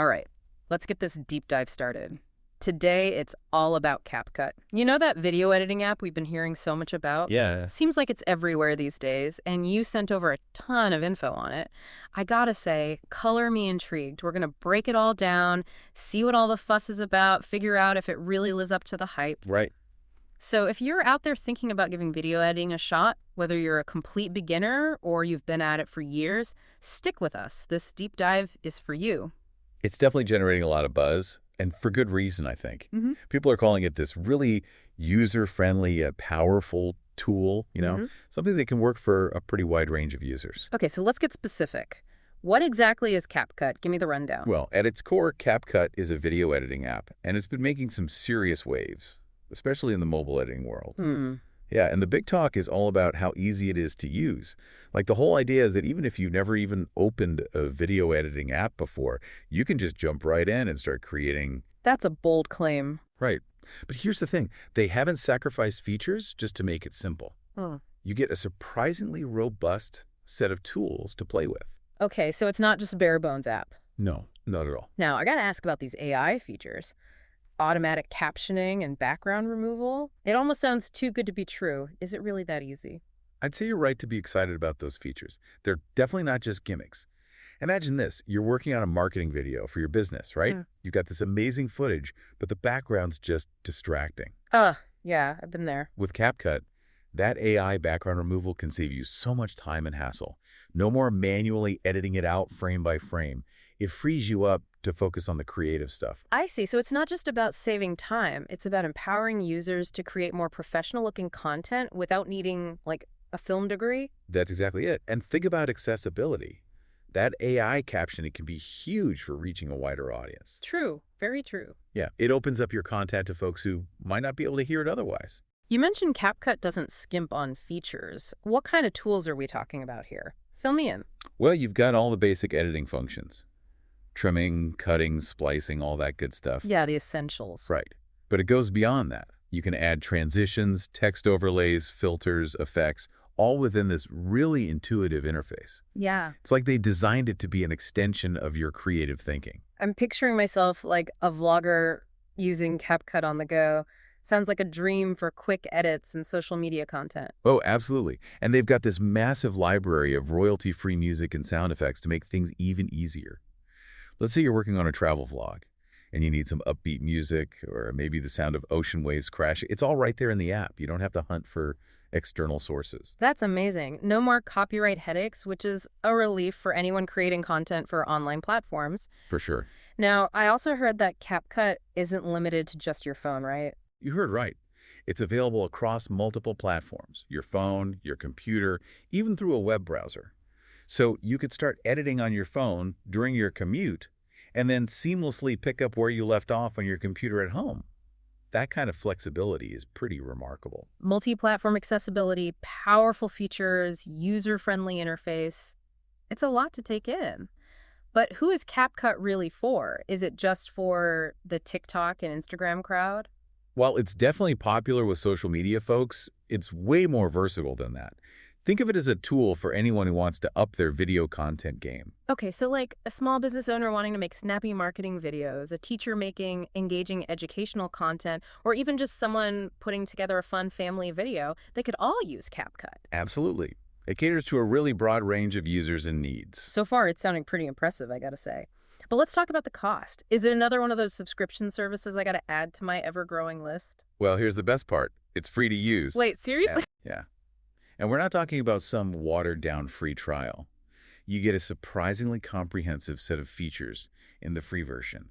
All right, let's get this deep dive started. Today, it's all about CapCut. You know that video editing app we've been hearing so much about? Yeah. Seems like it's everywhere these days, and you sent over a ton of info on it. I gotta say, color me intrigued. We're gonna break it all down, see what all the fuss is about, figure out if it really lives up to the hype. Right. So if you're out there thinking about giving video editing a shot, whether you're a complete beginner or you've been at it for years, stick with us. This deep dive is for you. It's definitely generating a lot of buzz, and for good reason, I think. Mm-hmm. People are calling it this really user-friendly, powerful tool, something that can work for a pretty wide range of users. Okay, so let's get specific. What exactly is CapCut? Give me the rundown. Well, at its core, CapCut is a video editing app, and it's been making some serious waves, especially in the mobile editing world. Yeah, and the big talk is all about how easy it is to use. Like the whole idea is that even if you've never even opened a video editing app before, you can just jump right in and start creating. That's a bold claim. Right. But here's the thing. They haven't sacrificed features just to make it simple. You get a surprisingly robust set of tools to play with. Okay, so it's not just a bare bones app. No, not at all. Now, I gotta ask about these AI features. Automatic captioning and background removal. It almost sounds too good to be true. Is it really that easy? I'd say you're right to be excited about those features. They're definitely not just gimmicks. Imagine this. You're working on a marketing video for your business, right? You've got this amazing footage, but the background's just distracting. Yeah, I've been there. With CapCut, that AI background removal can save you so much time and hassle. No more manually editing it out frame by frame. It frees you up to focus on the creative stuff. I see. So it's not just about saving time. It's about empowering users to create more professional-looking content without needing, like, a film degree? That's exactly it. And think about accessibility. That AI captioning can be huge for reaching a wider audience. True. Very true. Yeah, it opens up your content to folks who might not be able to hear it otherwise. You mentioned CapCut doesn't skimp on features. What kind of tools are we talking about here? Fill me in. Well, you've got all the basic editing functions. Trimming, cutting, splicing, all that good stuff. Yeah, the essentials. Right. But it goes beyond that. You can add transitions, text overlays, filters, effects, all within this really intuitive interface. Yeah. It's like they designed it to be an extension of your creative thinking. I'm picturing myself like a vlogger using CapCut on the go. Sounds like a dream for quick edits and social media content. Oh, absolutely. And they've got this massive library of royalty-free music and sound effects to make things even easier. Let's say you're working on a travel vlog and you need some upbeat music or maybe the sound of ocean waves crashing. It's all right there in the app. You don't have to hunt for external sources. That's amazing. No more copyright headaches, which is a relief for anyone creating content for online platforms. For sure. Now, I also heard that CapCut isn't limited to just your phone, right? You heard right. It's available across multiple platforms, your phone, your computer, even through a web browser. So you could start editing on your phone during your commute and then seamlessly pick up where you left off on your computer at home. That kind of flexibility is pretty remarkable. Multi-platform accessibility, powerful features, user-friendly interface. It's a lot to take in. But who is CapCut really for? Is it just for the TikTok and Instagram crowd? While it's definitely popular with social media folks, it's way more versatile than that. Think of it as a tool for anyone who wants to up their video content game. Okay, so like a small business owner wanting to make snappy marketing videos, a teacher making engaging educational content, or even just someone putting together a fun family video, they could all use CapCut. Absolutely. It caters to a really broad range of users and needs. So far, it's sounding pretty impressive, I gotta say. But let's talk about the cost. Is it another one of those subscription services I gotta add to my ever-growing list? Well, here's the best part. It's free to use. Wait, seriously? Yeah. And we're not talking about some watered-down free trial. You get a surprisingly comprehensive set of features in the free version.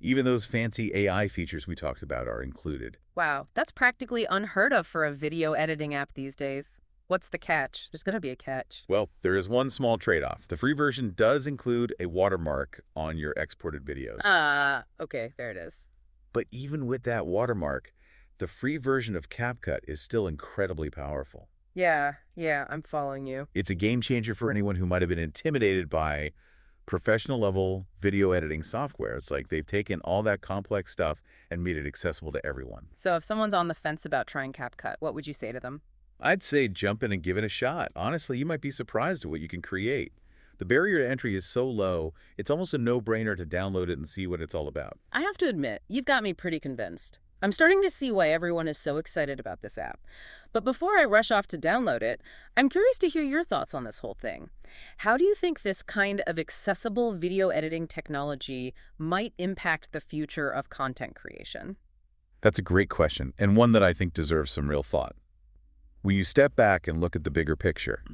Even those fancy AI features we talked about are included. Wow, that's practically unheard of for a video editing app these days. What's the catch? There's gotta be a catch. Well, there is one small trade-off. The free version does include a watermark on your exported videos. Okay, there it is. But even with that watermark, the free version of CapCut is still incredibly powerful. Yeah, I'm following you. It's a game changer for anyone who might have been intimidated by professional-level video editing software. It's like they've taken all that complex stuff and made it accessible to everyone. So if someone's on the fence about trying CapCut, what would you say to them? I'd say jump in and give it a shot. Honestly, you might be surprised at what you can create. The barrier to entry is so low, it's almost a no-brainer to download it and see what it's all about. I have to admit, you've got me pretty convinced. I'm starting to see why everyone is so excited about this app. But before I rush off to download it, I'm curious to hear your thoughts on this whole thing. How do you think this kind of accessible video editing technology might impact the future of content creation? That's a great question, and one that I think deserves some real thought. When you step back and look at the bigger picture,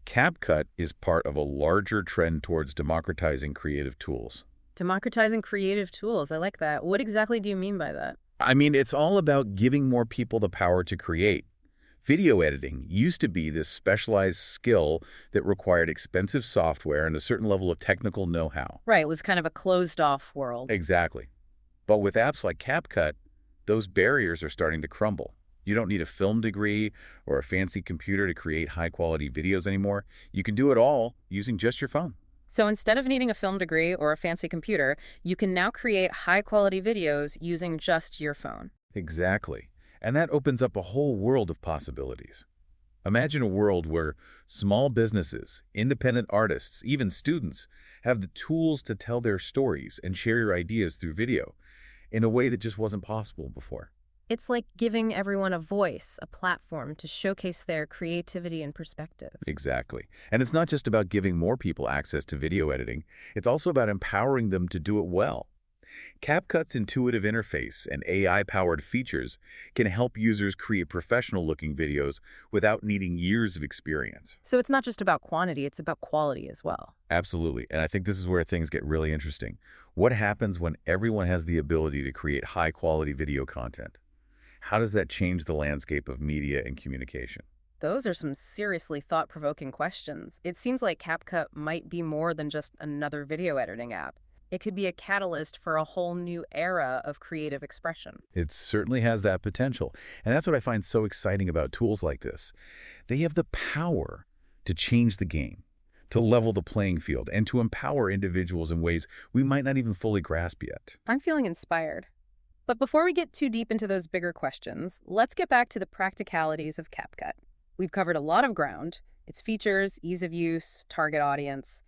CapCut is part of a larger trend towards democratizing creative tools. Democratizing creative tools, I like that. What exactly do you mean by that? I mean, it's all about giving more people the power to create. Video editing used to be this specialized skill that required expensive software and a certain level of technical know-how. Right, it was kind of a closed-off world. Exactly. But with apps like CapCut, those barriers are starting to crumble. You don't need a film degree or a fancy computer to create high-quality videos anymore. You can do it all using just your phone. So instead of needing a film degree or a fancy computer, you can now create high-quality videos using just your phone. Exactly. And that opens up a whole world of possibilities. Imagine a world where small businesses, independent artists, even students have the tools to tell their stories and share your ideas through video in a way that just wasn't possible before. It's like giving everyone a voice, a platform to showcase their creativity and perspective. Exactly. And it's not just about giving more people access to video editing. It's also about empowering them to do it well. CapCut's intuitive interface and AI-powered features can help users create professional-looking videos without needing years of experience. So it's not just about quantity, it's about quality as well. Absolutely. And I think this is where things get really interesting. What happens when everyone has the ability to create high-quality video content? How does that change the landscape of media and communication? Those are some seriously thought-provoking questions. It seems like CapCut might be more than just another video editing app. It could be a catalyst for a whole new era of creative expression. It certainly has that potential. And that's what I find so exciting about tools like this. They have the power to change the game, to level the playing field, and to empower individuals in ways we might not even fully grasp yet. I'm feeling inspired. But before we get too deep into those bigger questions, let's get back to the practicalities of CapCut. We've covered a lot of ground: its features, ease of use, target audience.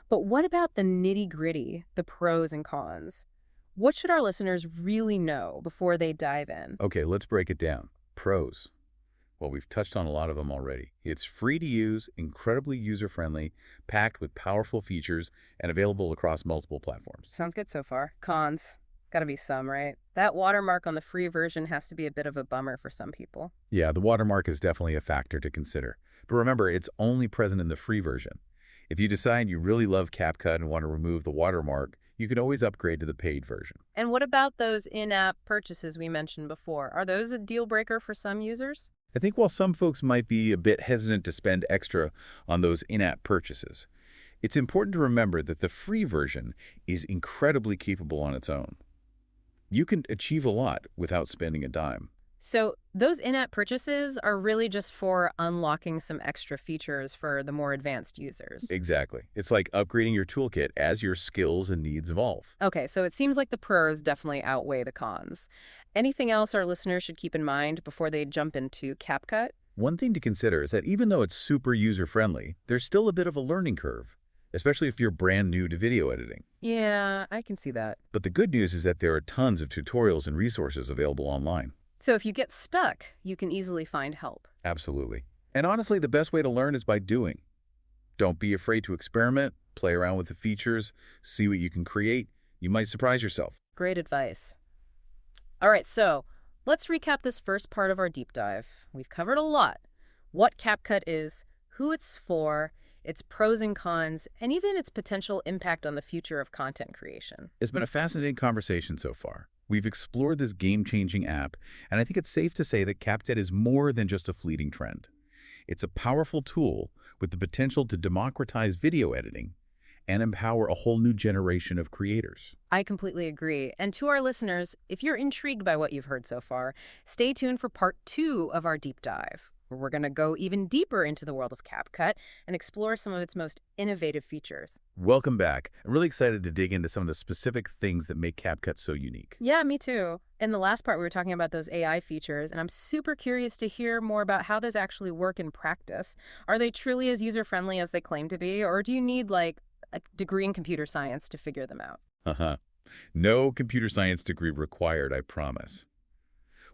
But what about the nitty-gritty, the pros and cons? What should our listeners really know before they dive in? Okay, let's break it down. Pros. Well, we've touched on a lot of them already. It's free to use, incredibly user-friendly, packed with powerful features, and available across multiple platforms. Sounds good so far. Cons. Gotta be some, right? That watermark on the free version has to be a bit of a bummer for some people. Yeah, the watermark is definitely a factor to consider. But remember, it's only present in the free version. If you decide you really love CapCut and want to remove the watermark, you can always upgrade to the paid version. And what about those in-app purchases we mentioned before? Are those a deal breaker for some users? I think while some folks might be a bit hesitant to spend extra on those in-app purchases, it's important to remember that the free version is incredibly capable on its own. You can achieve a lot without spending a dime. So those in-app purchases are really just for unlocking some extra features for the more advanced users. Exactly. It's like upgrading your toolkit as your skills and needs evolve. Okay, so it seems like the pros definitely outweigh the cons. Anything else our listeners should keep in mind before they jump into CapCut? One thing to consider is that even though it's super user-friendly, there's still a bit of a learning curve, especially if you're brand new to video editing. Yeah, I can see that. But the good news is that there are tons of tutorials and resources available online. So if you get stuck, you can easily find help. Absolutely. And honestly, the best way to learn is by doing. Don't be afraid to experiment, play around with the features, see what you can create. You might surprise yourself. Great advice. All right, so let's recap this first part of our deep dive. We've covered a lot: what CapCut is, who it's for, its pros and cons, and even its potential impact on the future of content creation. It's been a fascinating conversation so far. We've explored this game-changing app, and I think it's safe to say that CapCut is more than just a fleeting trend. It's a powerful tool with the potential to democratize video editing and empower a whole new generation of creators. I completely agree. And to our listeners, if you're intrigued by what you've heard so far, stay tuned for part 2 of our deep dive. We're going to go even deeper into the world of CapCut and explore some of its most innovative features. Welcome back. I'm really excited to dig into some of the specific things that make CapCut so unique. Yeah, me too. In the last part, we were talking about those AI features, and I'm super curious to hear more about how those actually work in practice. Are they truly as user-friendly as they claim to be, or do you need, like, a degree in computer science to figure them out? Uh-huh. No computer science degree required, I promise.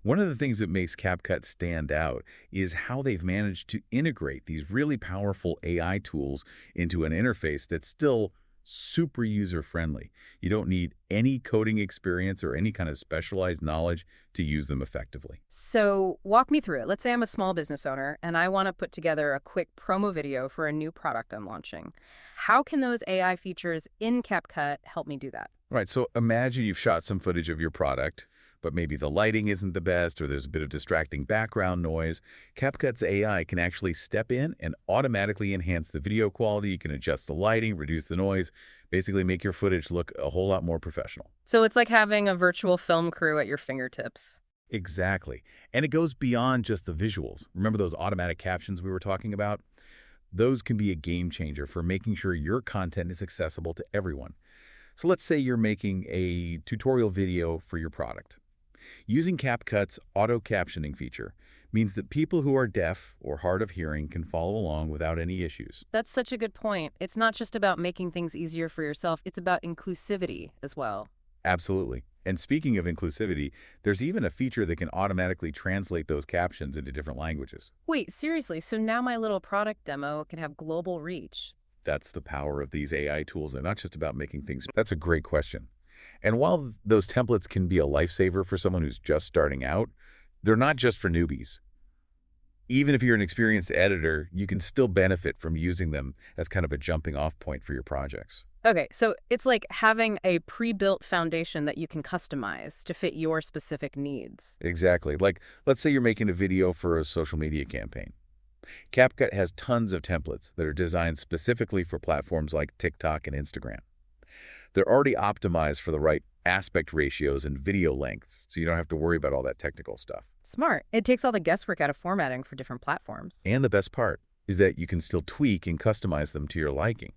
One of the things that makes CapCut stand out is how they've managed to integrate these really powerful AI tools into an interface that's still super user-friendly. You don't need any coding experience or any kind of specialized knowledge to use them effectively. So walk me through it. Let's say I'm a small business owner and I want to put together a quick promo video for a new product I'm launching. How can those AI features in CapCut help me do that? Right, so imagine you've shot some footage of your product, but maybe the lighting isn't the best or there's a bit of distracting background noise. CapCut's AI can actually step in and automatically enhance the video quality. You can adjust the lighting, reduce the noise, basically make your footage look a whole lot more professional. So it's like having a virtual film crew at your fingertips. Exactly. And it goes beyond just the visuals. Remember those automatic captions we were talking about? Those can be a game changer for making sure your content is accessible to everyone. So let's say you're making a tutorial video for your product. Using CapCut's auto-captioning feature means that people who are deaf or hard of hearing can follow along without any issues. That's such a good point. It's not just about making things easier for yourself, it's about inclusivity as well. Absolutely. And speaking of inclusivity, there's even a feature that can automatically translate those captions into different languages. Wait, seriously, so now my little product demo can have global reach? That's the power of these AI tools. They're not just about making things. That's a great question. And while those templates can be a lifesaver for someone who's just starting out, they're not just for newbies. Even if you're an experienced editor, you can still benefit from using them as kind of a jumping off point for your projects. Okay, so it's like having a pre-built foundation that you can customize to fit your specific needs. Exactly. Like, let's say you're making a video for a social media campaign. CapCut has tons of templates that are designed specifically for platforms like TikTok and Instagram. They're already optimized for the right aspect ratios and video lengths, so you don't have to worry about all that technical stuff. Smart. It takes all the guesswork out of formatting for different platforms. And the best part is that you can still tweak and customize them to your liking.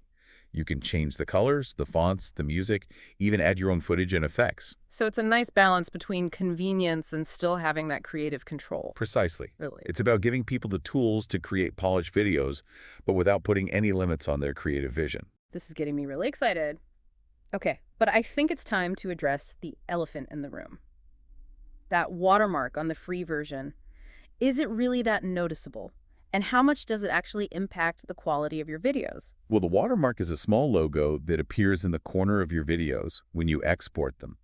You can change the colors, the fonts, the music, even add your own footage and effects. So it's a nice balance between convenience and still having that creative control. Precisely. Really. It's about giving people the tools to create polished videos, but without putting any limits on their creative vision. This is getting me really excited. Okay, but I think it's time to address the elephant in the room. That watermark on the free version. Is it really that noticeable? And how much does it actually impact the quality of your videos? Well, the watermark is a small logo that appears in the corner of your videos when you export them.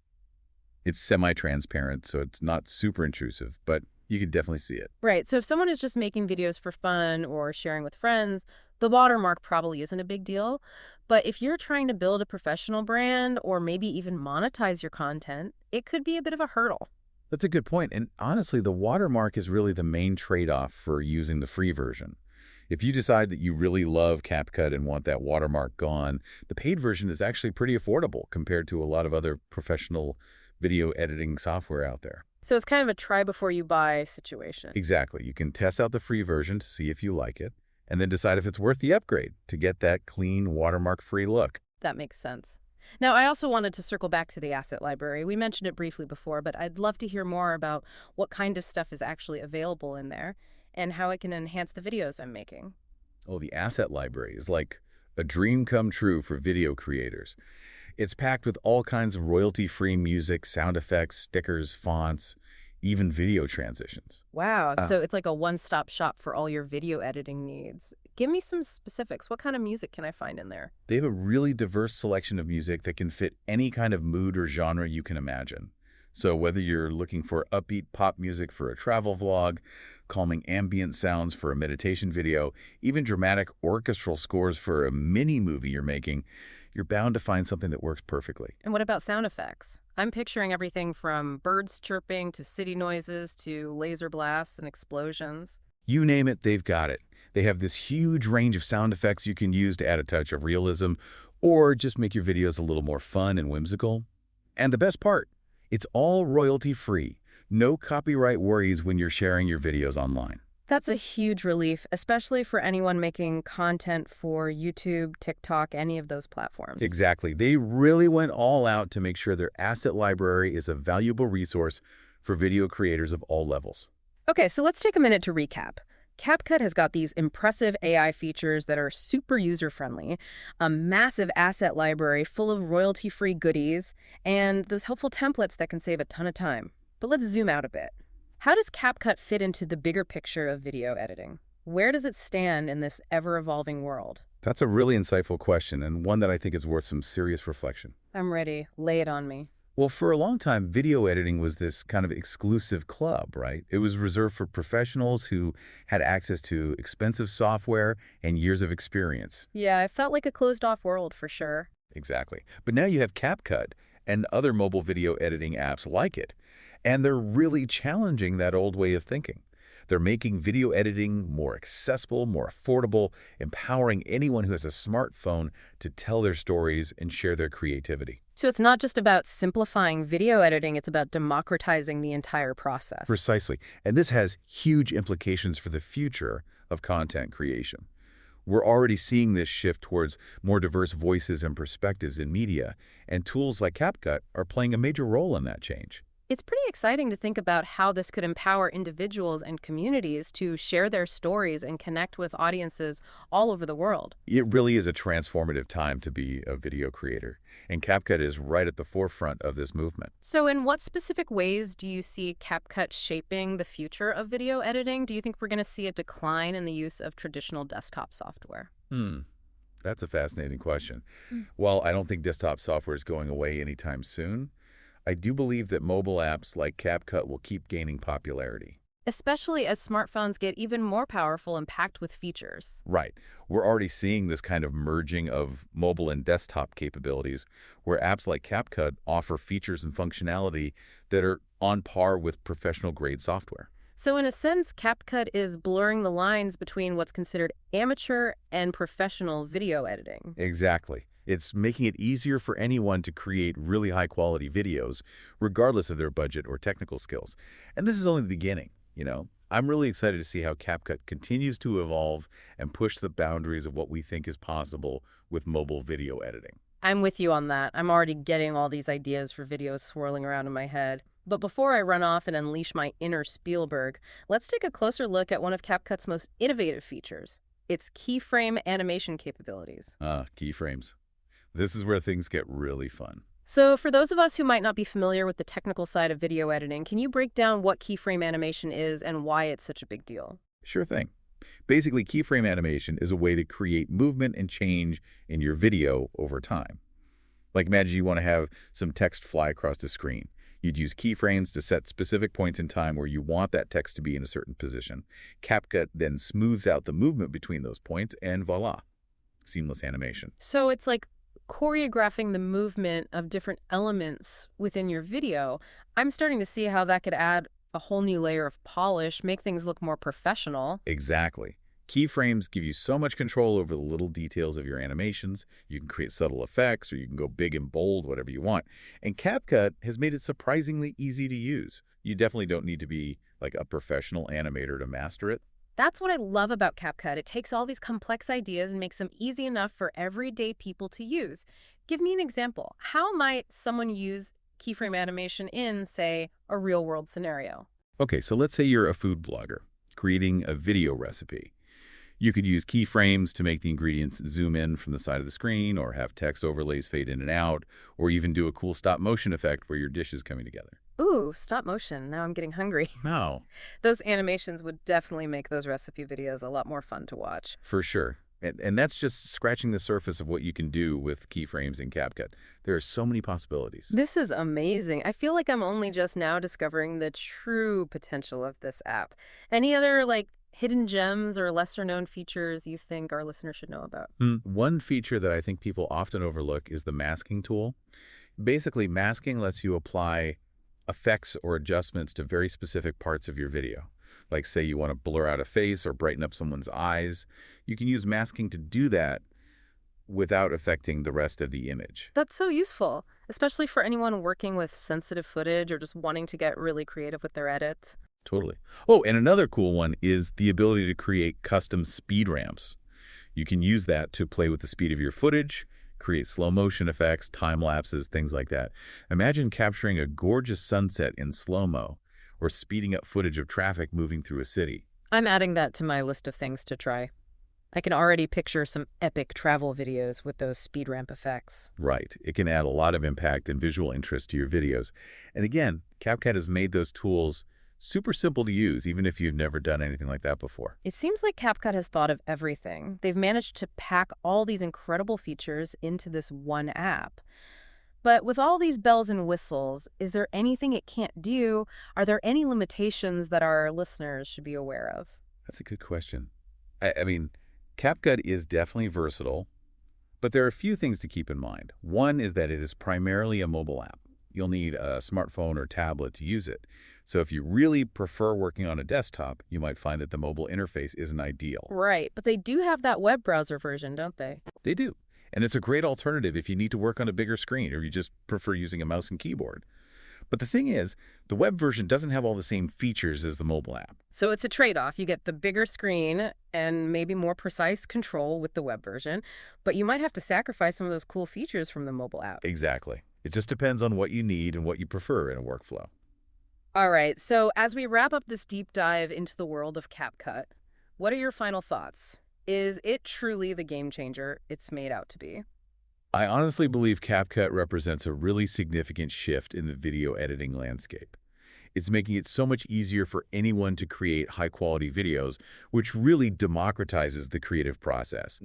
It's semi-transparent, so it's not super intrusive, but you can definitely see it. Right, so if someone is just making videos for fun or sharing with friends, the watermark probably isn't a big deal. But if you're trying to build a professional brand or maybe even monetize your content, it could be a bit of a hurdle. That's a good point. And honestly, the watermark is really the main trade-off for using the free version. If you decide that you really love CapCut and want that watermark gone, the paid version is actually pretty affordable compared to a lot of other professional video editing software out there. So it's kind of a try before you buy situation. Exactly. You can test out the free version to see if you like it, and then decide if it's worth the upgrade to get that clean watermark-free look. That makes sense. Now, I also wanted to circle back to the asset library. We mentioned it briefly before, but I'd love to hear more about what kind of stuff is actually available in there and how it can enhance the videos I'm making. Oh, the asset library is like a dream come true for video creators. It's packed with all kinds of royalty-free music, sound effects, stickers, fonts, even video transitions. Wow, so it's like a one-stop shop for all your video editing needs. Give me some specifics. What kind of music can I find in there? They have a really diverse selection of music that can fit any kind of mood or genre you can imagine. So whether you're looking for upbeat pop music for a travel vlog, calming ambient sounds for a meditation video, even dramatic orchestral scores for a mini movie you're making, you're bound to find something that works perfectly. And what about sound effects? I'm picturing everything from birds chirping to city noises to laser blasts and explosions. You name it, they've got it. They have this huge range of sound effects you can use to add a touch of realism or just make your videos a little more fun and whimsical. And the best part, it's all royalty-free. No copyright worries when you're sharing your videos online. That's a huge relief, especially for anyone making content for YouTube, TikTok, any of those platforms. Exactly. They really went all out to make sure their asset library is a valuable resource for video creators of all levels. Okay, so let's take a minute to recap. CapCut has got these impressive AI features that are super user-friendly, a massive asset library full of royalty-free goodies, and those helpful templates that can save a ton of time. But let's zoom out a bit. How does CapCut fit into the bigger picture of video editing? Where does it stand in this ever-evolving world? That's a really insightful question, and one that I think is worth some serious reflection. I'm ready. Lay it on me. Well, for a long time, video editing was this kind of exclusive club, right? It was reserved for professionals who had access to expensive software and years of experience. Yeah, it felt like a closed-off world for sure. Exactly. But now you have CapCut and other mobile video editing apps like it, and they're really challenging that old way of thinking. They're making video editing more accessible, more affordable, empowering anyone who has a smartphone to tell their stories and share their creativity. So it's not just about simplifying video editing, it's about democratizing the entire process. Precisely. And this has huge implications for the future of content creation. We're already seeing this shift towards more diverse voices and perspectives in media, and tools like CapCut are playing a major role in that change. It's pretty exciting to think about how this could empower individuals and communities to share their stories and connect with audiences all over the world. It really is a transformative time to be a video creator, and CapCut is right at the forefront of this movement. So in what specific ways do you see CapCut shaping the future of video editing? Do you think we're going to see a decline in the use of traditional desktop software? That's a fascinating question. While I don't think desktop software is going away anytime soon, I do believe that mobile apps like CapCut will keep gaining popularity. Especially as smartphones get even more powerful and packed with features. Right. We're already seeing this kind of merging of mobile and desktop capabilities where apps like CapCut offer features and functionality that are on par with professional-grade software. So in a sense, CapCut is blurring the lines between what's considered amateur and professional video editing. Exactly. It's making it easier for anyone to create really high-quality videos, regardless of their budget or technical skills. And this is only the beginning, you know? I'm really excited to see how CapCut continues to evolve and push the boundaries of what we think is possible with mobile video editing. I'm with you on that. I'm already getting all these ideas for videos swirling around in my head. But before I run off and unleash my inner Spielberg, let's take a closer look at one of CapCut's most innovative features, its keyframe animation capabilities. Keyframes. This is where things get really fun. So for those of us who might not be familiar with the technical side of video editing, can you break down what keyframe animation is and why it's such a big deal? Sure thing. Basically, keyframe animation is a way to create movement and change in your video over time. Like imagine you want to have some text fly across the screen. You'd use keyframes to set specific points in time where you want that text to be in a certain position. CapCut then smooths out the movement between those points and voila, seamless animation. So it's like choreographing the movement of different elements within your video. I'm starting to see how that could add a whole new layer of polish, make things look more professional. Exactly. Keyframes give you so much control over the little details of your animations. You can create subtle effects, or you can go big and bold, whatever you want. And CapCut has made it surprisingly easy to use. You definitely don't need to be like a professional animator to master it. That's what I love about CapCut. It takes all these complex ideas and makes them easy enough for everyday people to use. Give me an example. How might someone use keyframe animation in, say, a real-world scenario? Okay, so let's say you're a food blogger creating a video recipe. You could use keyframes to make the ingredients zoom in from the side of the screen, or have text overlays fade in and out, or even do a cool stop-motion effect where your dish is coming together. Ooh, stop motion. Now I'm getting hungry. No. Those animations would definitely make those recipe videos a lot more fun to watch. For sure. And that's just scratching the surface of what you can do with keyframes in CapCut. There are so many possibilities. This is amazing. I feel like I'm only just now discovering the true potential of this app. Any other, hidden gems or lesser-known features you think our listeners should know about? One feature that I think people often overlook is the masking tool. Basically, masking lets you apply effects or adjustments to very specific parts of your video. Like say you want to blur out a face or brighten up someone's eyes. You can use masking to do that without affecting the rest of the image. That's so useful, especially for anyone working with sensitive footage or just wanting to get really creative with their edits. Totally. Oh, and another cool one is the ability to create custom speed ramps. You can use that to play with the speed of your footage, create slow motion effects, time lapses, things like that. Imagine capturing a gorgeous sunset in slow-mo or speeding up footage of traffic moving through a city. I'm adding that to my list of things to try. I can already picture some epic travel videos with those speed ramp effects. Right. It can add a lot of impact and visual interest to your videos. And again, CapCut has made those tools super simple to use, even if you've never done anything like that before. It seems like CapCut has thought of everything. They've managed to pack all these incredible features into this one app. But with all these bells and whistles, is there anything it can't do? Are there any limitations that our listeners should be aware of? That's a good question. I mean, CapCut is definitely versatile, but there are a few things to keep in mind. One is that it is primarily a mobile app. You'll need a smartphone or tablet to use it. So if you really prefer working on a desktop, you might find that the mobile interface isn't ideal. Right, but they do have that web browser version, don't they? They do. And it's a great alternative if you need to work on a bigger screen or you just prefer using a mouse and keyboard. But the thing is, the web version doesn't have all the same features as the mobile app. So it's a trade-off. You get the bigger screen and maybe more precise control with the web version, but you might have to sacrifice some of those cool features from the mobile app. Exactly. It just depends on what you need and what you prefer in a workflow. All right, so as we wrap up this deep dive into the world of CapCut, what are your final thoughts? Is it truly the game changer it's made out to be? I honestly believe CapCut represents a really significant shift in the video editing landscape. It's making it so much easier for anyone to create high-quality videos, which really democratizes the creative process.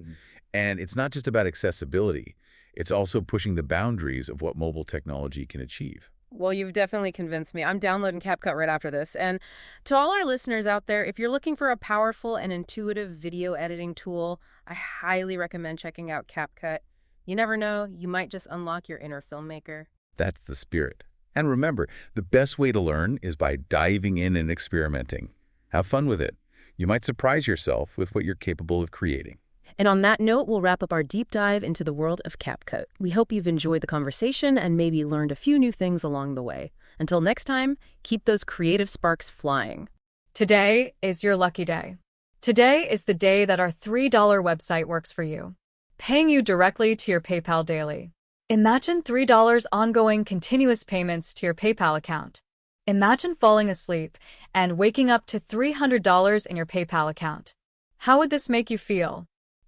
And it's not just about accessibility. It's also pushing the boundaries of what mobile technology can achieve. Well, you've definitely convinced me. I'm downloading CapCut right after this. And to all our listeners out there, if you're looking for a powerful and intuitive video editing tool, I highly recommend checking out CapCut. You never know, you might just unlock your inner filmmaker. That's the spirit. And remember, the best way to learn is by diving in and experimenting. Have fun with it. You might surprise yourself with what you're capable of creating. And on that note, we'll wrap up our deep dive into the world of CapCut. We hope you've enjoyed the conversation and maybe learned a few new things along the way. Until next time, keep those creative sparks flying. Today is your lucky day. Today is the day that our $3 website works for you, paying you directly to your PayPal daily. Imagine $3 ongoing continuous payments to your PayPal account. Imagine falling asleep and waking up to $300 in your PayPal account. How would this make you feel?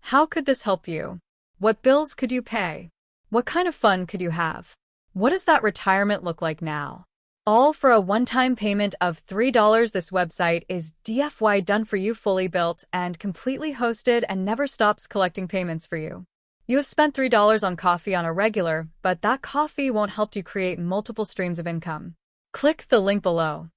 How could this help you? What bills could you pay? What kind of fun could you have? What does that retirement look like now? All for a one-time payment of $3. This website is DFY done for you, fully built and completely hosted, and never stops collecting payments for you. You have spent $3 on coffee on a regular, but that coffee won't help you create multiple streams of income. Click the link below.